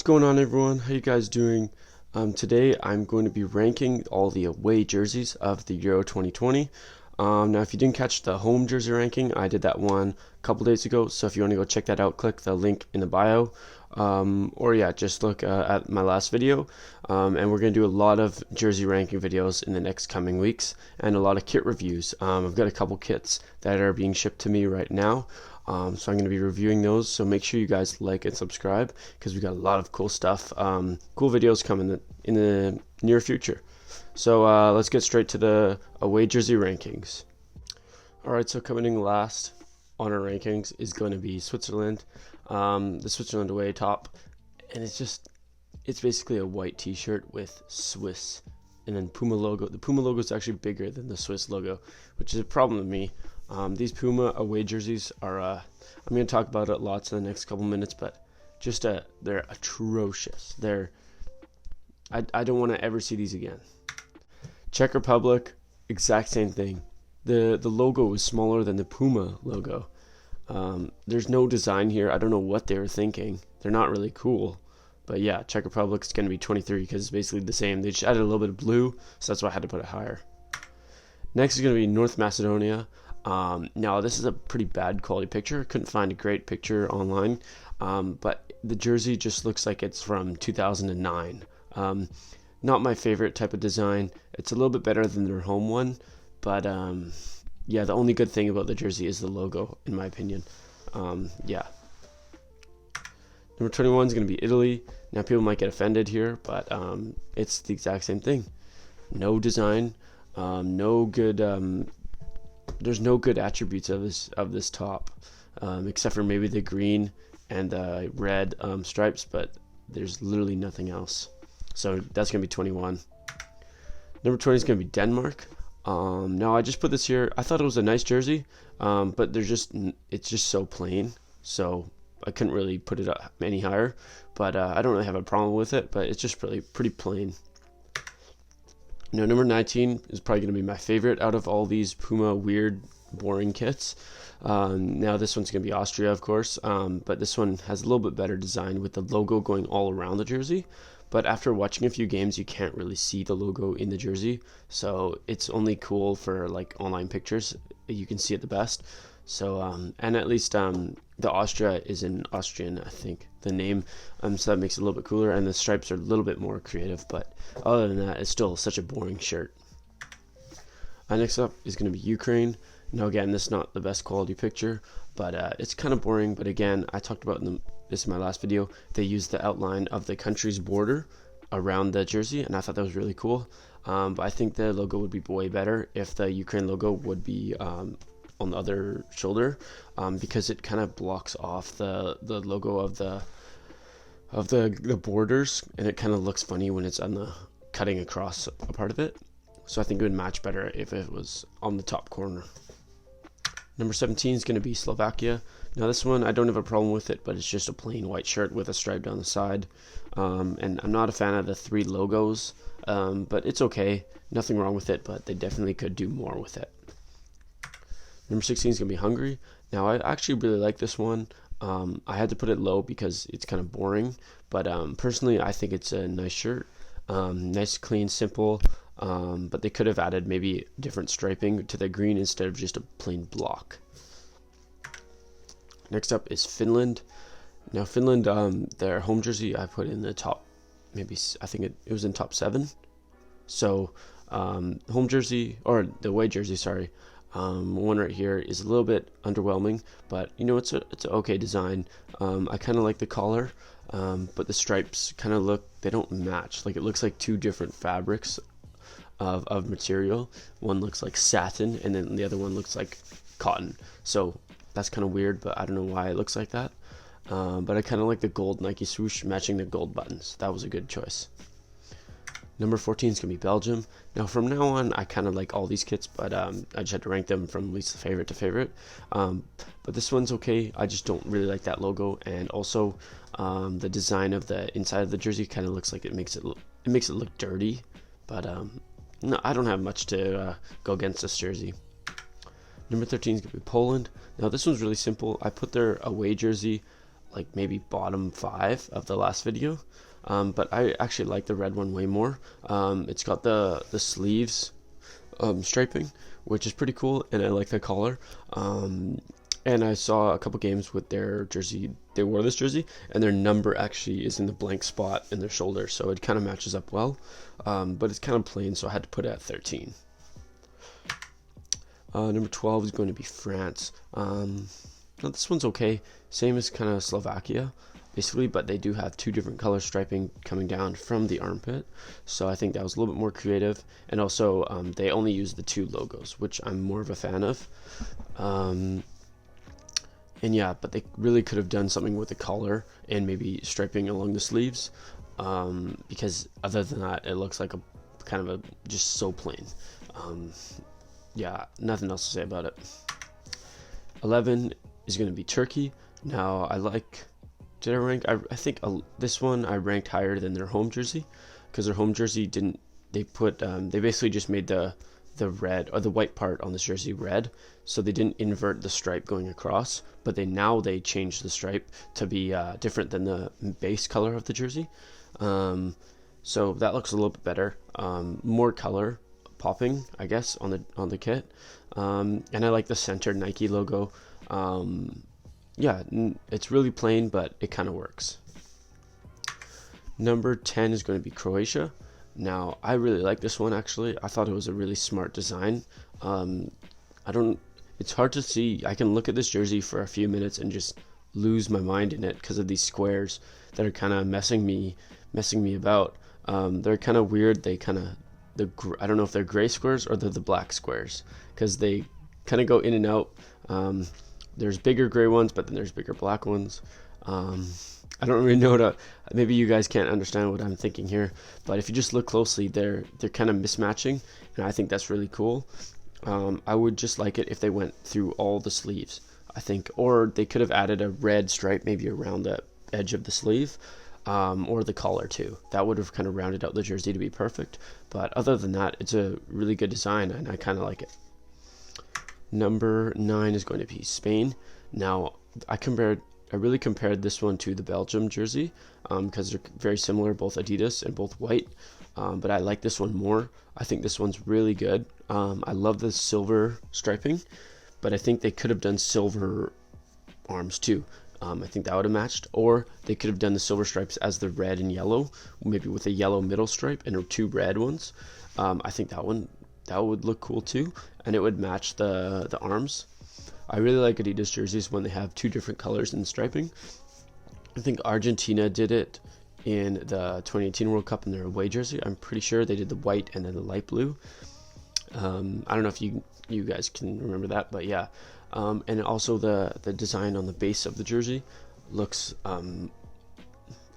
going on, everyone? How you guys doing? Today I'm going to be ranking all the away jerseys of the Euro 2020. Now if you didn't catch the home jersey ranking, I did that one a couple days ago, so if you want to go check that out, click the link in the bio. Or yeah, just look at my last video. And we're going to do a lot of jersey ranking videos in the next coming weeks, and a lot of kit reviews. I've got a couple kits that are being shipped to me right now. So I'm going to be reviewing those, so make sure you guys like and subscribe, because we got a lot of cool stuff, cool videos coming in the near future. So let's get straight to the away jersey rankings. Alright, so coming in last on our rankings is going to be Switzerland, the Switzerland away top, and it's basically a white t-shirt with Swiss and then Puma logo. The Puma logo is actually bigger than the Swiss logo, which is a problem to me. These Puma away jerseys are, I'm going to talk about it lots in the next couple minutes, but they're atrocious. I don't want to ever see these again. Czech Republic, exact same thing. The logo is smaller than the Puma logo. There's no design here. I don't know what they were thinking. They're not really cool. But yeah, Czech Republic's going to be 23 because it's basically the same. They just added a little bit of blue, so that's why I had to put it higher. Next is going to be North Macedonia. Now this is a pretty bad quality picture. Couldn't find a great picture online, but the jersey just looks like it's from 2009. Not my favorite type of design. It's a little bit better than their home one, but yeah, the only good thing about the jersey is the logo, in my opinion. Yeah. Number 21 is going to be Italy. Now people might get offended here, but it's the exact same thing. No design, no good. There's no good attributes of this top, except for maybe the green and the red stripes, but there's literally nothing else. So that's gonna be 21. Number 20 is gonna be Denmark. Now I just put this here. I thought it was a nice jersey, but it's just so plain, so I couldn't really put it up any higher. But I don't really have a problem with it, but it's just pretty plain. Now, number 19 is probably going to be my favorite out of all these Puma weird, boring kits. Now, this one's going to be Austria, of course, but this one has a little bit better design with the logo going all around the jersey. But after watching a few games, you can't really see the logo in the jersey, so it's only cool for like online pictures. You can see it the best. So, and at least the Austria is in Austrian, I think, the name, so that makes it a little bit cooler, and the stripes are a little bit more creative, but other than that, it's still such a boring shirt. Next up is going to be Ukraine. Now again, this is not the best quality picture, but it's kind of boring, but again, I talked about this in my last video. They used the outline of the country's border around the jersey, and I thought that was really cool, but I think the logo would be way better if the Ukraine logo would be on the other shoulder, because it kind of blocks off the logo of the borders, and it kind of looks funny when it's on the cutting across a part of it. So I think it would match better if it was on the top corner. Number 17 is going to be Slovakia. Now this one, I don't have a problem with it, but it's just a plain white shirt with a stripe down the side, and I'm not a fan of the 3 logos, but it's okay, nothing wrong with it, but they definitely could do more with it. Number 16 is going to be Hungary. Now, I actually really like this one. I had to put it low because it's kind of boring, but personally, I think it's a nice shirt. Nice, clean, simple, but they could have added maybe different striping to the green instead of just a plain block. Next up is Finland. Now, Finland, their home jersey, I put in the top, maybe, I think it was in top 7. So, home jersey, or the away jersey, sorry. One right here is a little bit underwhelming, but you know, it's an okay design. I kind of like the collar, but the stripes kind of they don't match. Like, it looks like 2 different fabrics of material. One looks like satin, and then the other one looks like cotton. So that's kind of weird, but I don't know why it looks like that. But I kind of like the gold Nike swoosh matching the gold buttons. That was a good choice. Number 14 is going to be Belgium. Now, from now on, I kind of like all these kits, but I just had to rank them from least favorite to favorite. But this one's okay. I just don't really like that logo, and also the design of the inside of the jersey kind of looks like it makes it look dirty. But no, I don't have much to go against this jersey. Number 13 is going to be Poland. Now, this one's really simple. I put their away jersey like maybe bottom 5 of the last video. But I actually like the red one way more. It's got the sleeves striping, which is pretty cool, and I like the collar. And I saw a couple games with their jersey. They wore this jersey, and their number actually is in the blank spot in their shoulder, so it kind of matches up well. But it's kind of plain, so I had to put it at 13. Number 12 is going to be France. Now this one's okay, same as kind of Slovakia, basically, but they do have 2 different color striping coming down from the armpit, so I think that was a little bit more creative. And also they only use the 2 logos, which I'm more of a fan of. And yeah, but they really could have done something with the collar and maybe striping along the sleeves, because other than that, it looks like a kind of a just so plain. Yeah, nothing else to say about it. 11 is going to be Turkey. Now I like, did I rank? I think this one I ranked higher than their home jersey, because their home jersey didn't. They put they basically just made the red or the white part on this jersey red, so they didn't invert the stripe going across, but they changed the stripe to be different than the base color of the jersey. So that looks a little bit better, more color popping, I guess, on the kit. And I like the center Nike logo. Yeah, it's really plain, but it kind of works. Number 10 is going to be Croatia. Now, I really like this one, actually. I thought it was a really smart design. It's hard to see. I can look at this jersey for a few minutes and just lose my mind in it because of these squares that are kind of messing me about. They're kind of weird. They kind of, I don't know if they're gray squares or they're the black squares, because they kind of go in and out. There's bigger gray ones, but then there's bigger black ones. I don't really know maybe you guys can't understand what I'm thinking here, but if you just look closely, they're kind of mismatching, and I think that's really cool. I would just like it if they went through all the sleeves, I think, or they could have added a red stripe maybe around the edge of the sleeve, or the collar too. That would have kind of rounded out the jersey to be perfect. But other than that, it's a really good design, and I kind of like it. Number 9 is going to be Spain. Now, I really compared this one to the Belgium jersey, because they're very similar, both Adidas and both white. But I like this one more. I think this one's really good. I love the silver striping, but I think they could have done silver arms too. I think that would have matched, or they could have done the silver stripes as the red and yellow, maybe with a yellow middle stripe and 2 red ones. I think that would look cool too, and it would match the arms. I really like Adidas jerseys when they have 2 different colors in striping. I think Argentina did it in the 2018 World Cup in their away jersey. I'm pretty sure they did the white and then the light blue. I don't know if you guys can remember that, but yeah. And also the design on the base of the jersey looks,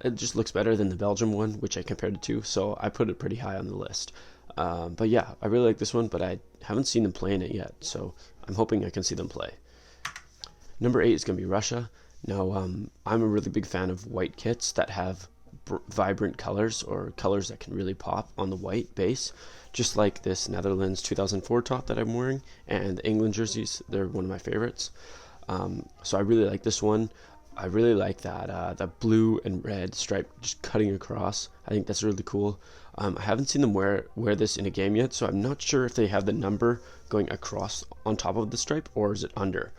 it just looks better than the Belgium one, which I compared it to, so I put it pretty high on the list. But yeah, I really like this one, but I haven't seen them play in it yet, so I'm hoping I can see them play. Number 8 is going to be Russia. Now, I'm a really big fan of white kits that have vibrant colors, or colors that can really pop on the white base, just like this Netherlands 2004 top that I'm wearing, and the England jerseys. They're one of my favorites. So I really like this one. I really like that blue and red stripe just cutting across. I think that's really cool. I haven't seen them wear this in a game yet, so I'm not sure if they have the number going across on top of the stripe, or is it under.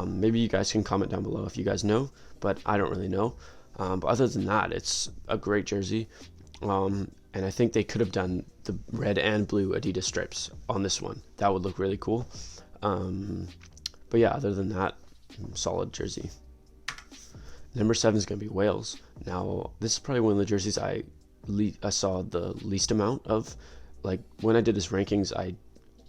Maybe you guys can comment down below if you guys know, but I don't really know. But other than that, it's a great jersey. And I think they could have done the red and blue Adidas stripes on this one. That would look really cool. But yeah, other than that, solid jersey. Number 7 is going to be Wales. Now, this is probably one of the jerseys I saw the least amount of. Like, when I did this rankings,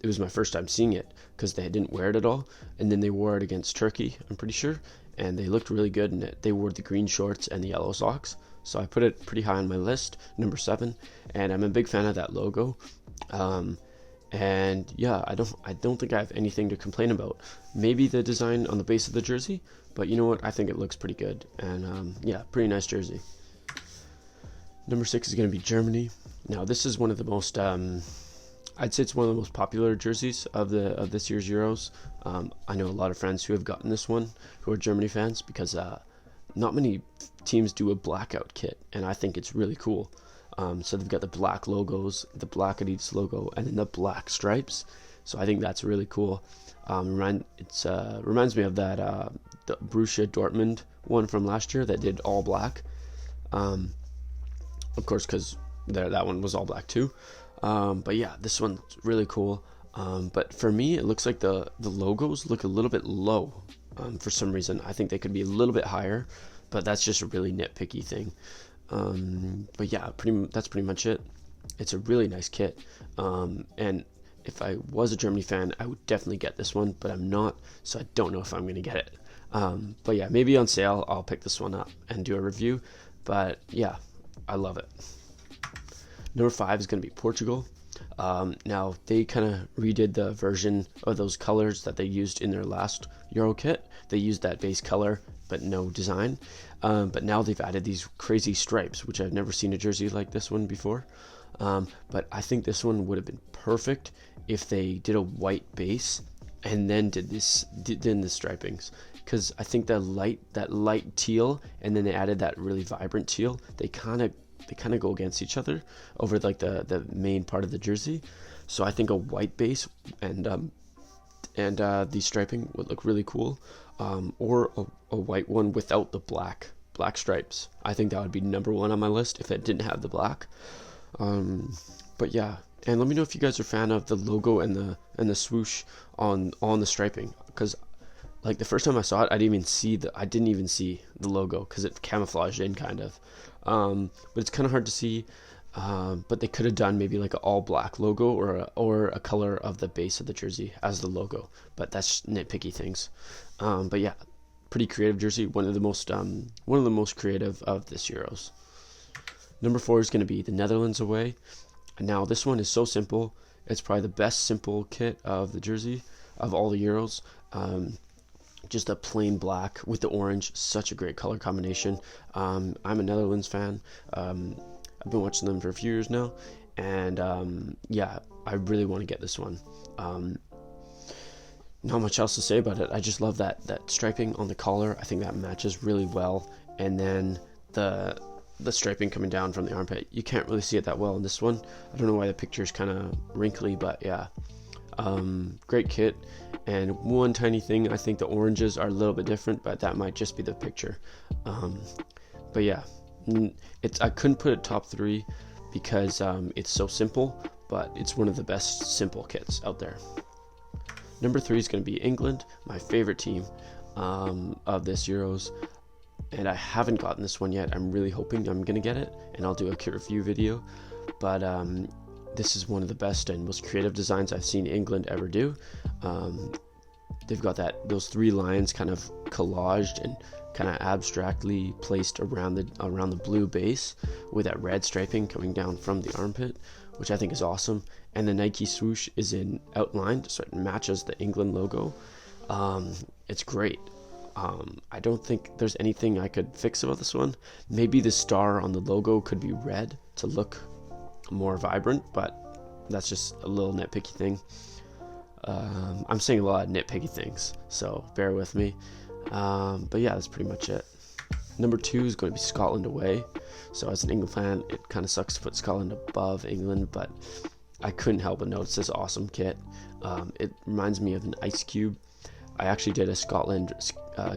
it was my first time seeing it, because they didn't wear it at all, and then they wore it against Turkey, I'm pretty sure, and they looked really good in it. They wore the green shorts and the yellow socks, so I put it pretty high on my list, number 7, and I'm a big fan of that logo. And yeah, I don't think I have anything to complain about. Maybe the design on the base of the jersey, but you know what, I think it looks pretty good, and yeah, pretty nice jersey. Number 6 is going to be Germany. Now, this is one of the most I'd say it's one of the most popular jerseys of this year's Euros. I know a lot of friends who have gotten this one who are Germany fans, because not many teams do a blackout kit, and I think it's really cool. So they've got the black logos, the black Adidas logo, and then the black stripes. So I think that's really cool. Reminds me of that the Borussia Dortmund one from last year that did all black. Of course, because that one was all black too. But yeah, this one's really cool. But for me, it looks like the logos look a little bit low. For some reason, I think they could be a little bit higher, but that's just a really nitpicky thing. But yeah, that's pretty much it. It's a really nice kit. And if I was a Germany fan, I would definitely get this one, but I'm not, so I don't know if I'm going to get it. But yeah, maybe on sale, I'll pick this one up and do a review. But yeah, I love it. Number 5 is going to be Portugal. Now, they kind of redid the version of those colors that they used in their last Euro kit. They used that base color, but no design. But now they've added these crazy stripes, which I've never seen a jersey like this one before. But I think this one would have been perfect if they did a white base and then did the stripings, because I think that light teal, and then they added that really vibrant teal. They kind of go against each other over like the main part of the jersey. So I think a white base and the striping would look really cool, or a white one without the black stripes. I think that would be number 1 on my list if it didn't have the black. But yeah, and let me know if you guys are a fan of the logo and the swoosh on the striping, because like the first time I saw it, I didn't even see the logo because it camouflaged in kind of. But it's kind of hard to see. But they could have done maybe like an all black logo or a color of the base of the jersey as the logo. But that's nitpicky things. But yeah, pretty creative jersey. One of the most creative of this Euros. Number 4 is going to be the Netherlands away. Now this one is so simple. It's probably the best simple kit of the jersey of all the Euros. Just a plain black with the orange, such a great color combination. I'm a Netherlands fan. I've been watching them for a few years now, and yeah, I really want to get this one. Not much else to say about it. I just love that striping on the collar. I think that matches really well, and then the striping coming down from the armpit. You can't really see it that well in this one. I don't know why the picture is kind of wrinkly, but yeah. Great kit. And one tiny thing, I think the oranges are a little bit different, but that might just be the picture. But yeah, I couldn't put it top 3 because it's so simple, but it's one of the best simple kits out there. Number 3 is going to be England, my favorite team of this Euros. And I haven't gotten this one yet. I'm really hoping I'm going to get it, and I'll do a kit review video. But this is one of the best and most creative designs I've seen England ever do. They've got those 3 lions kind of collaged and kind of abstractly placed around the blue base with that red striping coming down from the armpit, which I think is awesome. And the Nike swoosh is outlined, so it matches the England logo. It's great. I don't think there's anything I could fix about this one. Maybe the star on the logo could be red to look more vibrant, but that's just a little nitpicky thing. I'm saying a lot of nitpicky things, so bear with me. But yeah, that's pretty much it. Number 2 is going to be Scotland away. So as an England fan, it kind of sucks to put Scotland above England, but I couldn't help but notice this awesome kit. It reminds me of an Ice Cube. I actually did a Scotland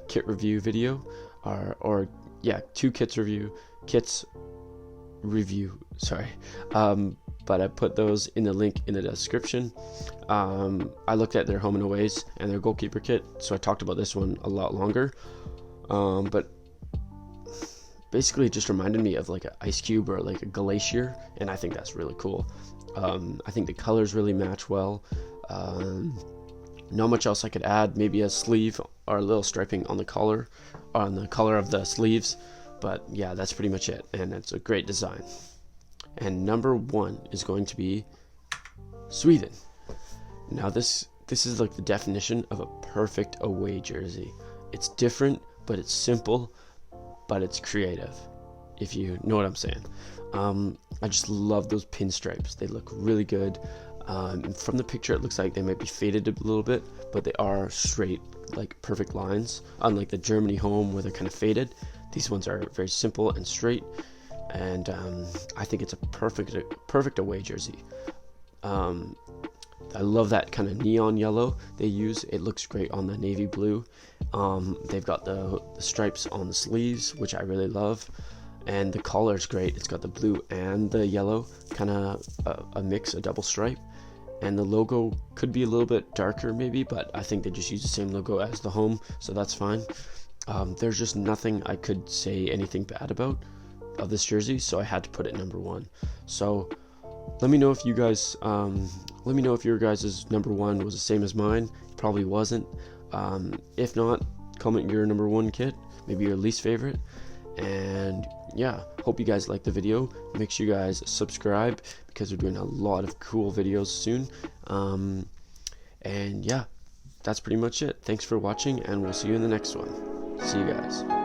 kit review video, or 2 kits review. Sorry, but I put those in the link in the description. I looked at their home and aways and their goalkeeper kit, so I talked about this one a lot longer. But basically, it just reminded me of like an Ice Cube or like a Glacier, and I think that's really cool. I think the colors really match well. Not much else I could add. Maybe a sleeve or a little striping on the collar of the sleeves. But yeah, that's pretty much it, and it's a great design. And number 1 is going to be Sweden. Now this is like the definition of a perfect away jersey. It's different, but it's simple, but it's creative, if you know what I'm saying. I just love those pinstripes. They look really good. And from the picture, it looks like they might be faded a little bit, but they are straight, like perfect lines. Unlike the Germany home where they're kind of faded, These ones are very simple and straight, and I think it's a perfect away jersey. I love that kind of neon yellow they use. It looks great on the navy blue. They've got the stripes on the sleeves, which I really love, and the collar is great. It's got the blue and the yellow, kind of a mix, a double stripe. And the logo could be a little bit darker maybe, but I think they just use the same logo as the home, so that's fine. There's just nothing I could say anything bad about of this jersey, so I had to put it number 1. So let me know if you guys let me know if your guys' number 1 was the same as mine. It probably wasn't. If not, comment your number 1 kit, maybe your least favorite. And yeah, hope you guys liked the video. Make sure you guys subscribe, because we're doing a lot of cool videos soon. And yeah, that's pretty much it. Thanks for watching, and we'll see you in the next one. See you guys.